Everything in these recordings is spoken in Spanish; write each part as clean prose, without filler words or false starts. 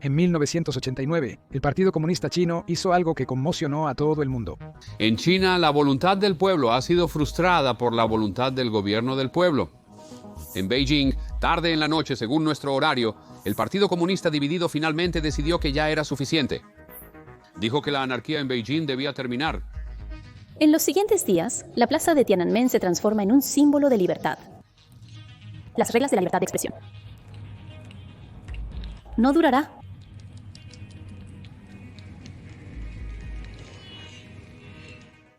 En 1989, el Partido Comunista Chino hizo algo que conmocionó a todo el mundo. En China, la voluntad del pueblo ha sido frustrada por la voluntad del gobierno del pueblo. En Beijing, tarde en la noche, según nuestro horario, el Partido Comunista dividido finalmente decidió que ya era suficiente. Dijo que la anarquía en Beijing debía terminar. En los siguientes días, la plaza de Tiananmen se transforma en un símbolo de libertad. Las reglas de la libertad de expresión. No durará.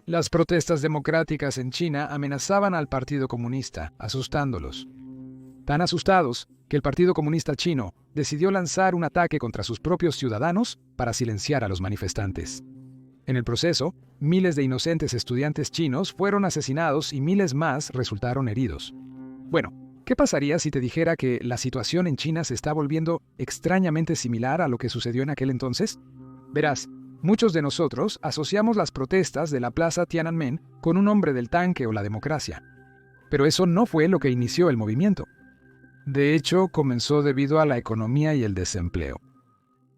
Las protestas democráticas en China amenazaban al Partido Comunista, asustándolos. Tan asustados que el Partido Comunista Chino decidió lanzar un ataque contra sus propios ciudadanos para silenciar a los manifestantes. En el proceso, miles de inocentes estudiantes chinos fueron asesinados y miles más resultaron heridos. Bueno, ¿qué pasaría si te dijera que la situación en China se está volviendo extrañamente similar a lo que sucedió en aquel entonces? Verás, muchos de nosotros asociamos las protestas de la Plaza Tiananmen con un hombre del tanque o la democracia. Pero eso no fue lo que inició el movimiento. De hecho, comenzó debido a la economía y el desempleo.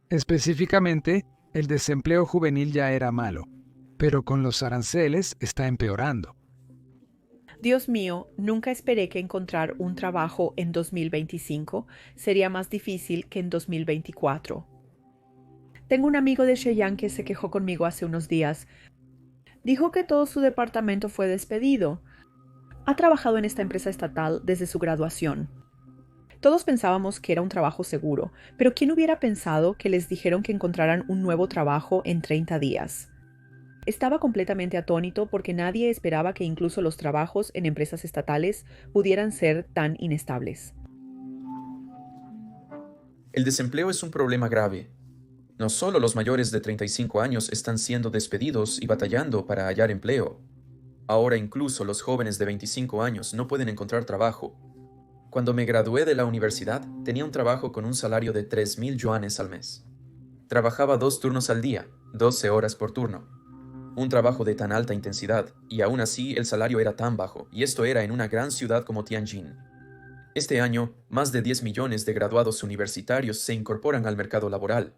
Específicamente, el desempleo juvenil ya era malo, pero con los aranceles está empeorando. Dios mío, nunca esperé que encontrar un trabajo en 2025 sería más difícil que en 2024. Tengo un amigo de Shenyang que se quejó conmigo hace unos días. Dijo que todo su departamento fue despedido. Ha trabajado en esta empresa estatal desde su graduación. Todos pensábamos que era un trabajo seguro, pero ¿quién hubiera pensado que les dijeron que encontraran un nuevo trabajo en 30 días? Estaba completamente atónito porque nadie esperaba que incluso los trabajos en empresas estatales pudieran ser tan inestables. El desempleo es un problema grave. No solo los mayores de 35 años están siendo despedidos y batallando para hallar empleo. Ahora incluso los jóvenes de 25 años no pueden encontrar trabajo. Cuando me gradué de la universidad, tenía un trabajo con un salario de 3,000 yuanes al mes. Trabajaba 2 turnos al día, 12 horas por turno. Un trabajo de tan alta intensidad, y aún así el salario era tan bajo, y esto era en una gran ciudad como Tianjin. Este año, más de 10 millones de graduados universitarios se incorporan al mercado laboral.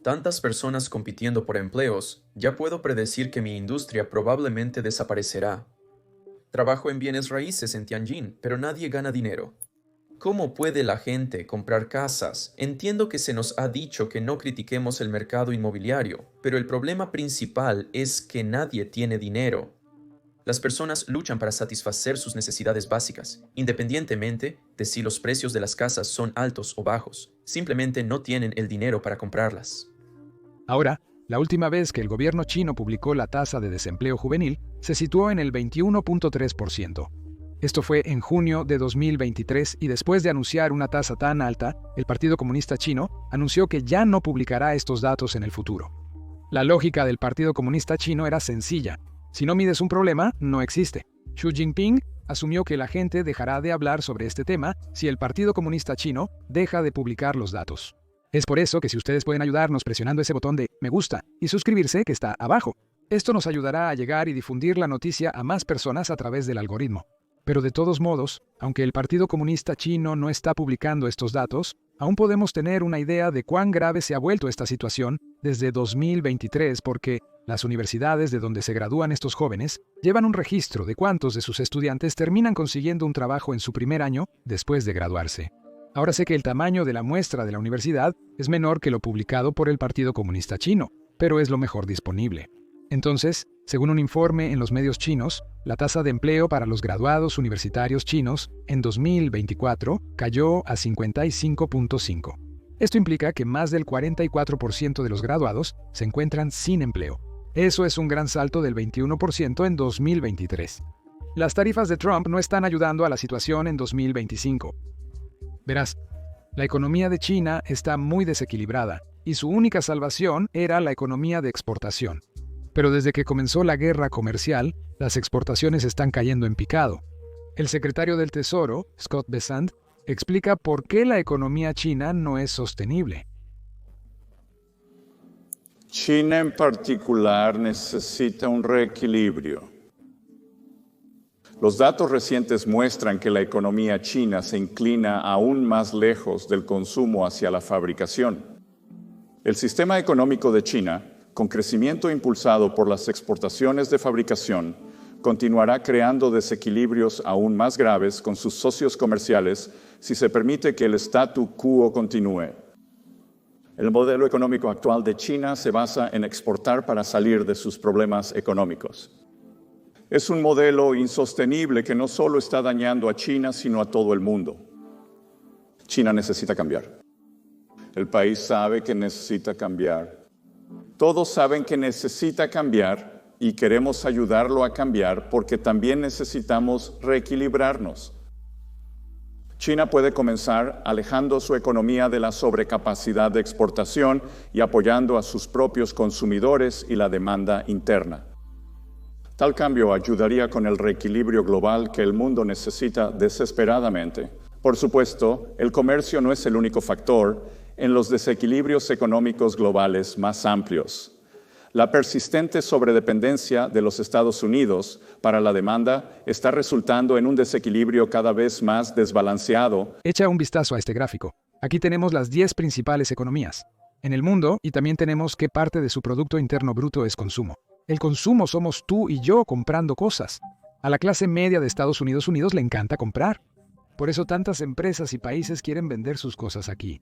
Tantas personas compitiendo por empleos, ya puedo predecir que mi industria probablemente desaparecerá. Trabajo en bienes raíces en Tianjin, pero nadie gana dinero. ¿Cómo puede la gente comprar casas? Entiendo que se nos ha dicho que no critiquemos el mercado inmobiliario, pero el problema principal es que nadie tiene dinero. Las personas luchan para satisfacer sus necesidades básicas, independientemente de si los precios de las casas son altos o bajos. Simplemente no tienen el dinero para comprarlas. Ahora, la última vez que el gobierno chino publicó la tasa de desempleo juvenil se situó en el 21.3%. Esto fue en junio de 2023 y después de anunciar una tasa tan alta, el Partido Comunista Chino anunció que ya no publicará estos datos en el futuro. La lógica del Partido Comunista Chino era sencilla. Si no mides un problema, no existe. Xi Jinping asumió que la gente dejará de hablar sobre este tema si el Partido Comunista Chino deja de publicar los datos. Es por eso que si ustedes pueden ayudarnos presionando ese botón de me gusta y suscribirse que está abajo. Esto nos ayudará a llegar y difundir la noticia a más personas a través del algoritmo. Pero de todos modos, aunque el Partido Comunista Chino no está publicando estos datos, aún podemos tener una idea de cuán grave se ha vuelto esta situación desde 2023 porque las universidades de donde se gradúan estos jóvenes llevan un registro de cuántos de sus estudiantes terminan consiguiendo un trabajo en su primer año después de graduarse. Ahora sé que el tamaño de la muestra de la universidad es menor que lo publicado por el Partido Comunista Chino, pero es lo mejor disponible. Entonces, según un informe en los medios chinos, la tasa de empleo para los graduados universitarios chinos en 2024 cayó a 55.5. Esto implica que más del 44% de los graduados se encuentran sin empleo. Eso es un gran salto del 21% en 2023. Las tarifas de Trump no están ayudando a la situación en 2025. Verás, la economía de China está muy desequilibrada y su única salvación era la economía de exportación. Pero desde que comenzó la guerra comercial, las exportaciones están cayendo en picado. El secretario del Tesoro, Scott Bessent, explica por qué la economía china no es sostenible. China en particular necesita un reequilibrio. Los datos recientes muestran que la economía china se inclina aún más lejos del consumo hacia la fabricación. El sistema económico de China, con crecimiento impulsado por las exportaciones de fabricación, continuará creando desequilibrios aún más graves con sus socios comerciales si se permite que el statu quo continúe. El modelo económico actual de China se basa en exportar para salir de sus problemas económicos. Es un modelo insostenible que no solo está dañando a China, sino a todo el mundo. China necesita cambiar. El país sabe que necesita cambiar. Todos saben que necesita cambiar y queremos ayudarlo a cambiar porque también necesitamos reequilibrarnos. China puede comenzar alejando su economía de la sobrecapacidad de exportación y apoyando a sus propios consumidores y la demanda interna. Tal cambio ayudaría con el reequilibrio global que el mundo necesita desesperadamente. Por supuesto, el comercio no es el único factor en los desequilibrios económicos globales más amplios. La persistente sobredependencia de los Estados Unidos para la demanda está resultando en un desequilibrio cada vez más desbalanceado. Echa un vistazo a este gráfico. Aquí tenemos las 10 principales economías en el mundo y también tenemos qué parte de su Producto Interno Bruto es consumo. El consumo somos tú y yo comprando cosas. A la clase media de Estados Unidos le encanta comprar. Por eso tantas empresas y países quieren vender sus cosas aquí.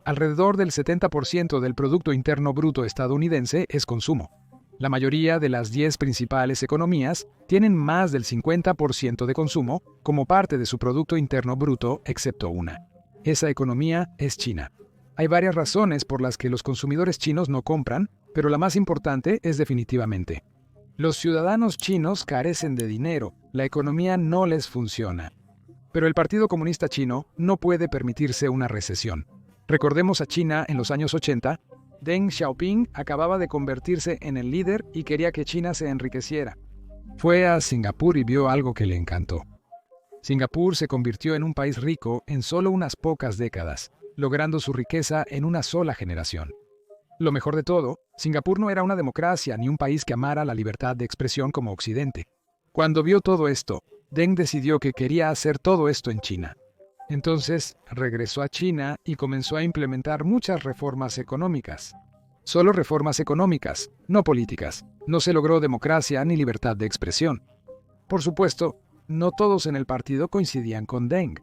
Alrededor del 70% del Producto Interno Bruto estadounidense es consumo. La mayoría de las 10 principales economías tienen más del 50% de consumo como parte de su Producto Interno Bruto, excepto una. Esa economía es China. Hay varias razones por las que los consumidores chinos no compran, pero la más importante es definitivamente: los ciudadanos chinos carecen de dinero, la economía no les funciona. Pero el Partido Comunista Chino no puede permitirse una recesión. Recordemos a China en los años 80, Deng Xiaoping acababa de convertirse en el líder y quería que China se enriqueciera. Fue a Singapur y vio algo que le encantó. Singapur se convirtió en un país rico en solo unas pocas décadas, logrando su riqueza en una sola generación. Lo mejor de todo, Singapur no era una democracia ni un país que amara la libertad de expresión como Occidente. Cuando vio todo esto, Deng decidió que quería hacer todo esto en China. Entonces, regresó a China y comenzó a implementar muchas reformas económicas. Solo reformas económicas, no políticas. No se logró democracia ni libertad de expresión. Por supuesto, no todos en el partido coincidían con Deng.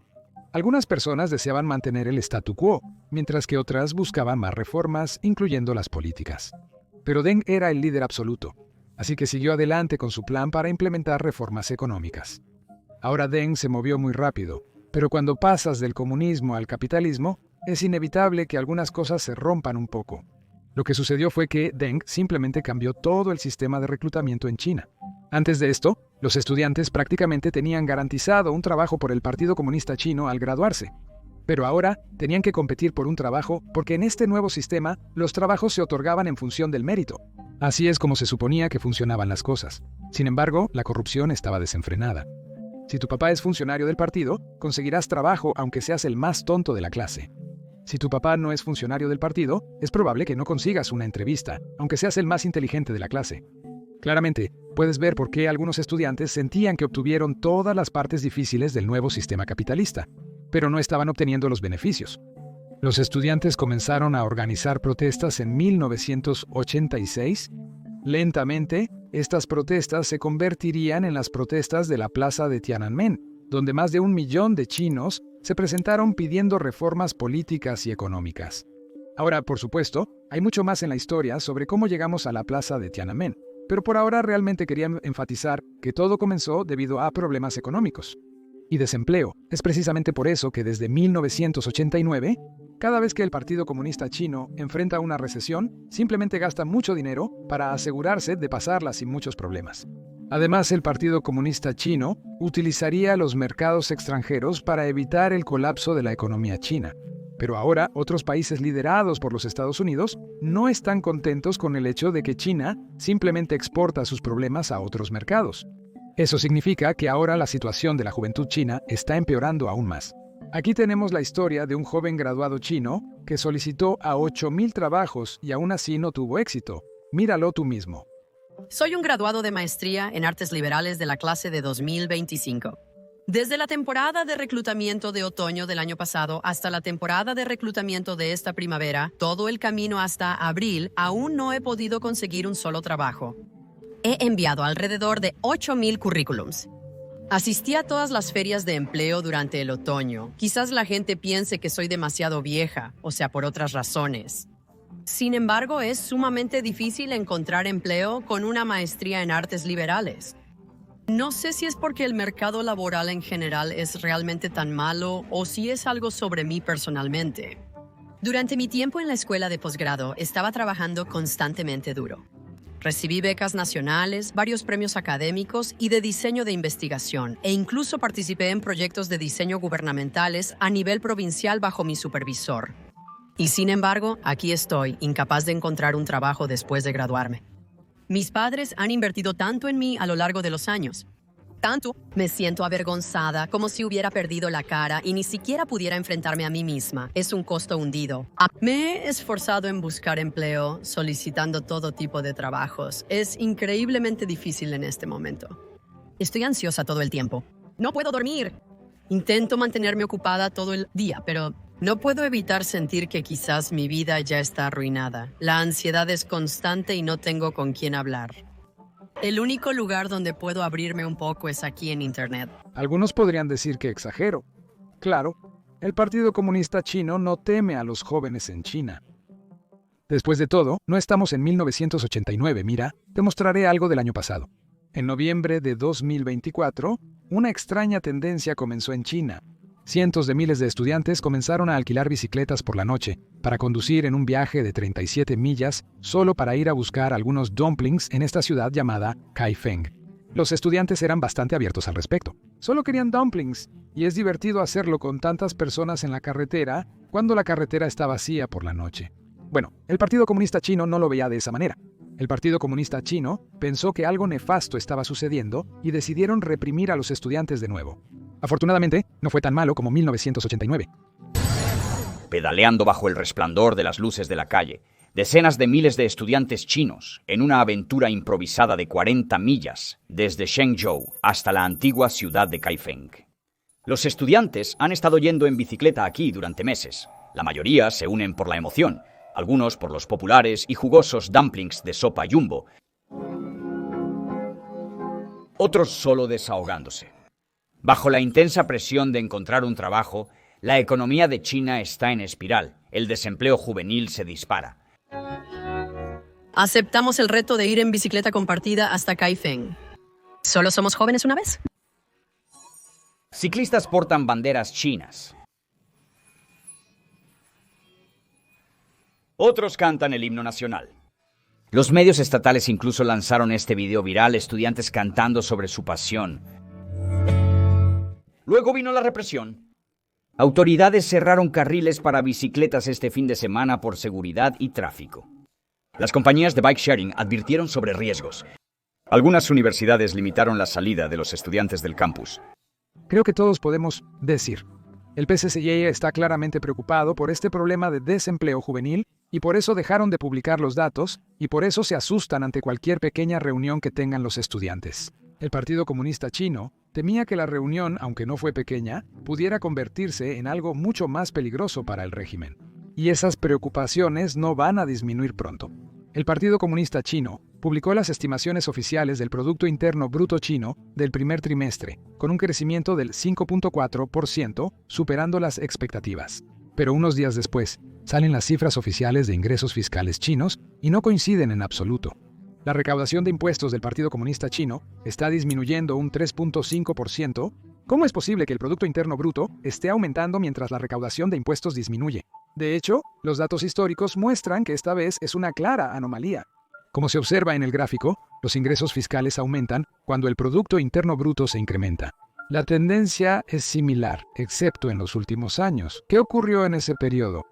Algunas personas deseaban mantener el statu quo, mientras que otras buscaban más reformas, incluyendo las políticas. Pero Deng era el líder absoluto, así que siguió adelante con su plan para implementar reformas económicas. Ahora Deng se movió muy rápido. Pero cuando pasas del comunismo al capitalismo, es inevitable que algunas cosas se rompan un poco. Lo que sucedió fue que Deng simplemente cambió todo el sistema de reclutamiento en China. Antes de esto, los estudiantes prácticamente tenían garantizado un trabajo por el Partido Comunista Chino al graduarse. Pero ahora tenían que competir por un trabajo porque en este nuevo sistema los trabajos se otorgaban en función del mérito. Así es como se suponía que funcionaban las cosas. Sin embargo, la corrupción estaba desenfrenada. Si tu papá es funcionario del partido, conseguirás trabajo aunque seas el más tonto de la clase. Si tu papá no es funcionario del partido, es probable que no consigas una entrevista, aunque seas el más inteligente de la clase. Claramente, puedes ver por qué algunos estudiantes sentían que obtuvieron todas las partes difíciles del nuevo sistema capitalista, pero no estaban obteniendo los beneficios. Los estudiantes comenzaron a organizar protestas en 1986. Lentamente, estas protestas se convertirían en las protestas de la plaza de Tiananmen, donde más de 1 millón de chinos se presentaron pidiendo reformas políticas y económicas. Ahora, por supuesto, hay mucho más en la historia sobre cómo llegamos a la plaza de Tiananmen, pero por ahora realmente quería enfatizar que todo comenzó debido a problemas económicos y desempleo. Es precisamente por eso que desde 1989, cada vez que el Partido Comunista Chino enfrenta una recesión, simplemente gasta mucho dinero para asegurarse de pasarla sin muchos problemas. Además, el Partido Comunista Chino utilizaría los mercados extranjeros para evitar el colapso de la economía china. Pero ahora, otros países liderados por los Estados Unidos no están contentos con el hecho de que China simplemente exporta sus problemas a otros mercados. Eso significa que ahora la situación de la juventud china está empeorando aún más. Aquí tenemos la historia de un joven graduado chino que solicitó a 8,000 trabajos y aún así no tuvo éxito. Míralo tú mismo. Soy un graduado de maestría en artes liberales de la clase de 2025. Desde la temporada de reclutamiento de otoño del año pasado hasta la temporada de reclutamiento de esta primavera, todo el camino hasta abril, aún no he podido conseguir un solo trabajo. He enviado alrededor de 8,000 currículums. Asistí a todas las ferias de empleo durante el otoño. Quizás la gente piense que soy demasiado vieja, o sea, por otras razones. Sin embargo, es sumamente difícil encontrar empleo con una maestría en artes liberales. No sé si es porque el mercado laboral en general es realmente tan malo o si es algo sobre mí personalmente. Durante mi tiempo en la escuela de posgrado, estaba trabajando constantemente duro. Recibí becas nacionales, varios premios académicos y de diseño de investigación, e incluso participé en proyectos de diseño gubernamentales a nivel provincial bajo mi supervisor. Y sin embargo, aquí estoy, incapaz de encontrar un trabajo después de graduarme. Mis padres han invertido tanto en mí a lo largo de los años. Tanto, me siento avergonzada, como si hubiera perdido la cara y ni siquiera pudiera enfrentarme a mí misma. Es un costo hundido. Me he esforzado en buscar empleo, solicitando todo tipo de trabajos. Es increíblemente difícil en este momento. Estoy ansiosa todo el tiempo. No puedo dormir. Intento mantenerme ocupada todo el día, pero no puedo evitar sentir que quizás mi vida ya está arruinada. La ansiedad es constante y no tengo con quién hablar. El único lugar donde puedo abrirme un poco es aquí en Internet. Algunos podrían decir que exagero. Claro, el Partido Comunista Chino no teme a los jóvenes en China. Después de todo, no estamos en 1989, mira, te mostraré algo del año pasado. En noviembre de 2024, una extraña tendencia comenzó en China. Cientos de miles de estudiantes comenzaron a alquilar bicicletas por la noche para conducir en un viaje de 37 millas solo para ir a buscar algunos dumplings en esta ciudad llamada Kaifeng. Los estudiantes eran bastante abiertos al respecto. Solo querían dumplings, y es divertido hacerlo con tantas personas en la carretera cuando la carretera está vacía por la noche. Bueno, el Partido Comunista Chino no lo veía de esa manera. El Partido Comunista Chino pensó que algo nefasto estaba sucediendo y decidieron reprimir a los estudiantes de nuevo. Afortunadamente, no fue tan malo como 1989. Pedaleando bajo el resplandor de las luces de la calle, decenas de miles de estudiantes chinos en una aventura improvisada de 40 millas desde Shenzhou hasta la antigua ciudad de Kaifeng. Los estudiantes han estado yendo en bicicleta aquí durante meses. La mayoría se unen por la emoción, algunos por los populares y jugosos dumplings de sopa Jumbo, otros solo desahogándose. Bajo la intensa presión de encontrar un trabajo, la economía de China está en espiral. El desempleo juvenil se dispara. Aceptamos el reto de ir en bicicleta compartida hasta Kaifeng. ¿Solo somos jóvenes una vez? Ciclistas portan banderas chinas. Otros cantan el himno nacional. Los medios estatales incluso lanzaron este video viral, estudiantes cantando sobre su pasión. Luego vino la represión. Autoridades cerraron carriles para bicicletas este fin de semana por seguridad y tráfico. Las compañías de bike sharing advirtieron sobre riesgos. Algunas universidades limitaron la salida de los estudiantes del campus. Creo que todos podemos decir, el PCCI está claramente preocupado por este problema de desempleo juvenil y por eso dejaron de publicar los datos y por eso se asustan ante cualquier pequeña reunión que tengan los estudiantes. El Partido Comunista Chino temía que la reunión, aunque no fue pequeña, pudiera convertirse en algo mucho más peligroso para el régimen. Y esas preocupaciones no van a disminuir pronto. El Partido Comunista Chino publicó las estimaciones oficiales del Producto Interno Bruto chino del primer trimestre, con un crecimiento del 5.4%, superando las expectativas. Pero unos días después, salen las cifras oficiales de ingresos fiscales chinos y no coinciden en absoluto. La recaudación de impuestos del Partido Comunista Chino está disminuyendo un 3.5%. ¿Cómo es posible que el Producto Interno Bruto esté aumentando mientras la recaudación de impuestos disminuye? De hecho, los datos históricos muestran que esta vez es una clara anomalía. Como se observa en el gráfico, los ingresos fiscales aumentan cuando el Producto Interno Bruto se incrementa. La tendencia es similar, excepto en los últimos años. ¿Qué ocurrió en ese periodo?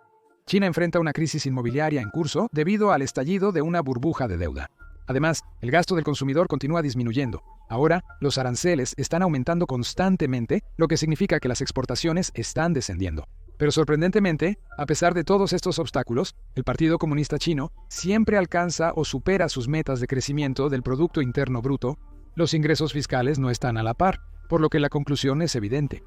China enfrenta una crisis inmobiliaria en curso debido al estallido de una burbuja de deuda. Además, el gasto del consumidor continúa disminuyendo. Ahora, los aranceles están aumentando constantemente, lo que significa que las exportaciones están descendiendo. Pero sorprendentemente, a pesar de todos estos obstáculos, el Partido Comunista Chino siempre alcanza o supera sus metas de crecimiento del Producto Interno Bruto. Los ingresos fiscales no están a la par. por lo que la conclusión es evidente.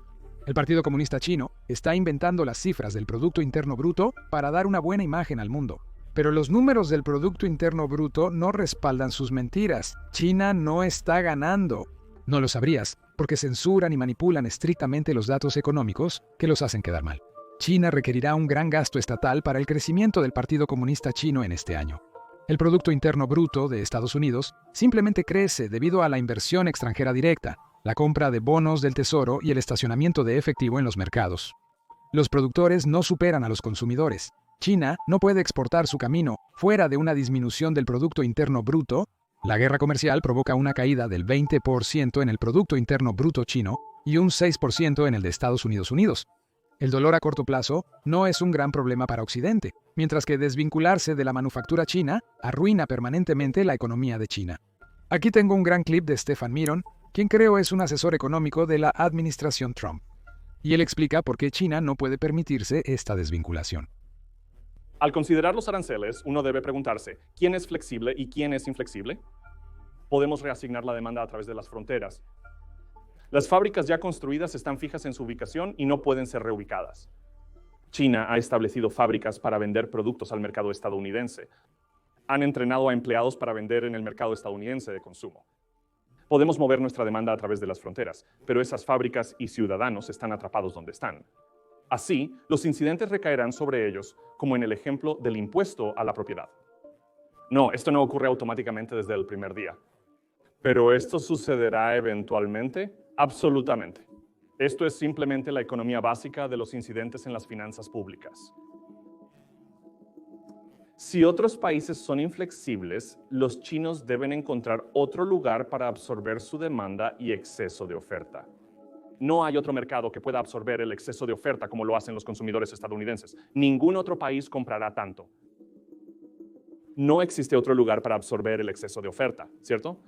El Partido Comunista Chino está inventando las cifras del Producto Interno Bruto para dar una buena imagen al mundo. Pero los números del Producto Interno Bruto no respaldan sus mentiras. China no está ganando. No lo sabrías, porque censuran y manipulan estrictamente los datos económicos que los hacen quedar mal. China requerirá un gran gasto estatal para el crecimiento del Partido Comunista Chino en este año. El Producto Interno Bruto de Estados Unidos simplemente crece debido a la inversión extranjera directa, la compra de bonos del Tesoro y el estacionamiento de efectivo en los mercados. Los productores no superan a los consumidores. China no puede exportar su camino fuera de una disminución del Producto Interno Bruto. La guerra comercial provoca una caída del 20% en el Producto Interno Bruto chino y un 6% en el de Estados Unidos. El dolor a corto plazo no es un gran problema para Occidente, mientras que desvincularse de la manufactura china arruina permanentemente la economía de China. Aquí tengo un gran clip de Stefan Miron, quien creo es un asesor económico de la administración Trump. Y él explica por qué China no puede permitirse esta desvinculación. Al considerar los aranceles, uno debe preguntarse, ¿quién es flexible y quién es inflexible? Podemos reasignar la demanda a través de las fronteras. Las fábricas ya construidas están fijas en su ubicación y no pueden ser reubicadas. China ha establecido fábricas para vender productos al mercado estadounidense. Han entrenado a empleados para vender en el mercado estadounidense de consumo. Podemos mover nuestra demanda a través de las fronteras, pero esas fábricas y ciudadanos están atrapados donde están. Así, los incidentes recaerán sobre ellos, como en el ejemplo del impuesto a la propiedad. No, esto no ocurre automáticamente desde el primer día. ¿Pero esto sucederá eventualmente? Absolutamente. Esto es simplemente la economía básica de los incidentes en las finanzas públicas. Si otros países son inflexibles, los chinos deben encontrar otro lugar para absorber su demanda y exceso de oferta. No hay otro mercado que pueda absorber el exceso de oferta como lo hacen los consumidores estadounidenses. Ningún otro país comprará tanto. No existe otro lugar para absorber el exceso de oferta, ¿cierto?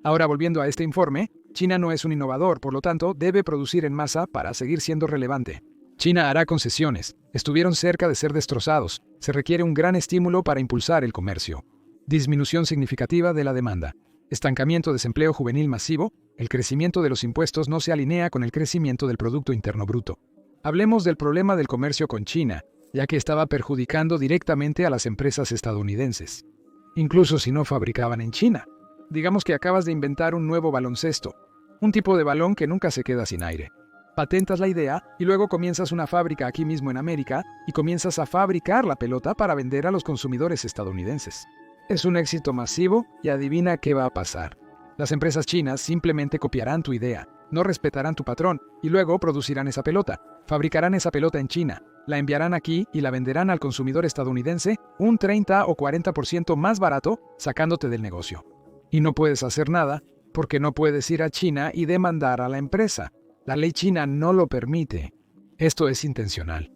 Ahora, volviendo a este informe, China no es un innovador, por lo tanto, debe producir en masa para seguir siendo relevante. China hará concesiones. Estuvieron cerca de ser destrozados. Se requiere un gran estímulo para impulsar el comercio. Disminución significativa de la demanda. Estancamiento de desempleo juvenil masivo. El crecimiento de los impuestos no se alinea con el crecimiento del Producto Interno Bruto. Hablemos del problema del comercio con China, ya que estaba perjudicando directamente a las empresas estadounidenses, incluso si no fabricaban en China. Digamos que acabas de inventar un nuevo baloncesto, un tipo de balón que nunca se queda sin aire. Patentas la idea y luego comienzas una fábrica aquí mismo en América y comienzas a fabricar la pelota para vender a los consumidores estadounidenses. Es un éxito masivo y adivina qué va a pasar. Las empresas chinas simplemente copiarán tu idea, no respetarán tu patrón y luego producirán esa pelota. Fabricarán esa pelota en China, la enviarán aquí y la venderán al consumidor estadounidense un 30 o 40% más barato, sacándote del negocio. Y no puedes hacer nada porque no puedes ir a China y demandar a la empresa. La ley china no lo permite. Esto es intencional.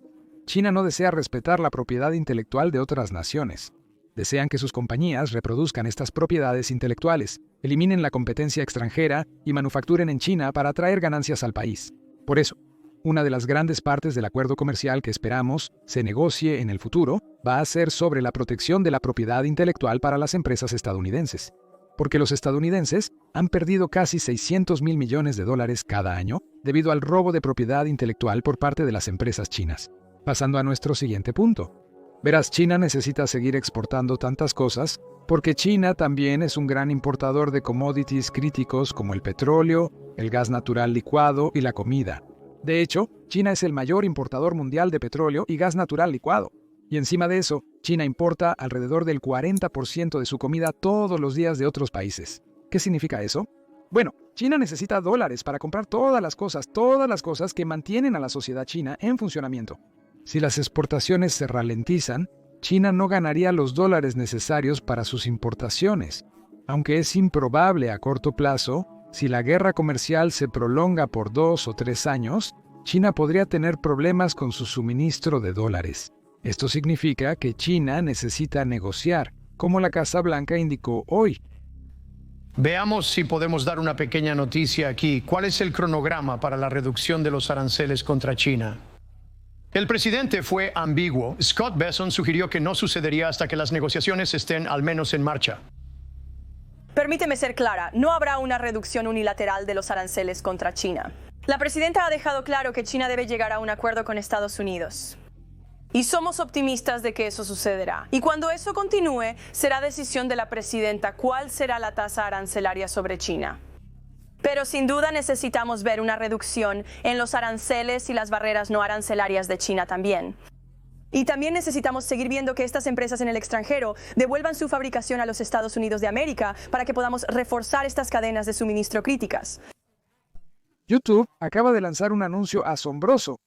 China no desea respetar la propiedad intelectual de otras naciones. Desean que sus compañías reproduzcan estas propiedades intelectuales, eliminen la competencia extranjera y manufacturen en China para atraer ganancias al país. Por eso, una de las grandes partes del acuerdo comercial que esperamos se negocie en el futuro va a ser sobre la protección de la propiedad intelectual para las empresas estadounidenses. Porque los estadounidenses han perdido casi $600 millones cada año debido al robo de propiedad intelectual por parte de las empresas chinas. Pasando a nuestro siguiente punto. Verás, China necesita seguir exportando tantas cosas porque China también es un gran importador de commodities críticos como el petróleo, el gas natural licuado y la comida. De hecho, China es el mayor importador mundial de petróleo y gas natural licuado. Y encima de eso, China importa alrededor del 40% de su comida todos los días de otros países. ¿Qué significa eso? Bueno, China necesita dólares para comprar todas las cosas que mantienen a la sociedad china en funcionamiento. Si las exportaciones se ralentizan, China no ganaría los dólares necesarios para sus importaciones. Aunque es improbable a corto plazo, si la guerra comercial se prolonga por 2 o 3 años, China podría tener problemas con su suministro de dólares. Esto significa que China necesita negociar, como la Casa Blanca indicó hoy. Veamos si podemos dar una pequeña noticia aquí. ¿Cuál es el cronograma para la reducción de los aranceles contra China? El presidente fue ambiguo. Scott Bessent sugirió que no sucedería hasta que las negociaciones estén al menos en marcha. Permíteme ser clara, no habrá una reducción unilateral de los aranceles contra China. La presidenta ha dejado claro que China debe llegar a un acuerdo con Estados Unidos. Y somos optimistas de que eso sucederá. Y cuando eso continúe, será decisión de la presidenta cuál será la tasa arancelaria sobre China. Pero sin duda necesitamos ver una reducción en los aranceles y las barreras no arancelarias de China también. Y también necesitamos seguir viendo que estas empresas en el extranjero devuelvan su fabricación a los Estados Unidos de América para que podamos reforzar estas cadenas de suministro críticas. YouTube acaba de lanzar un anuncio asombroso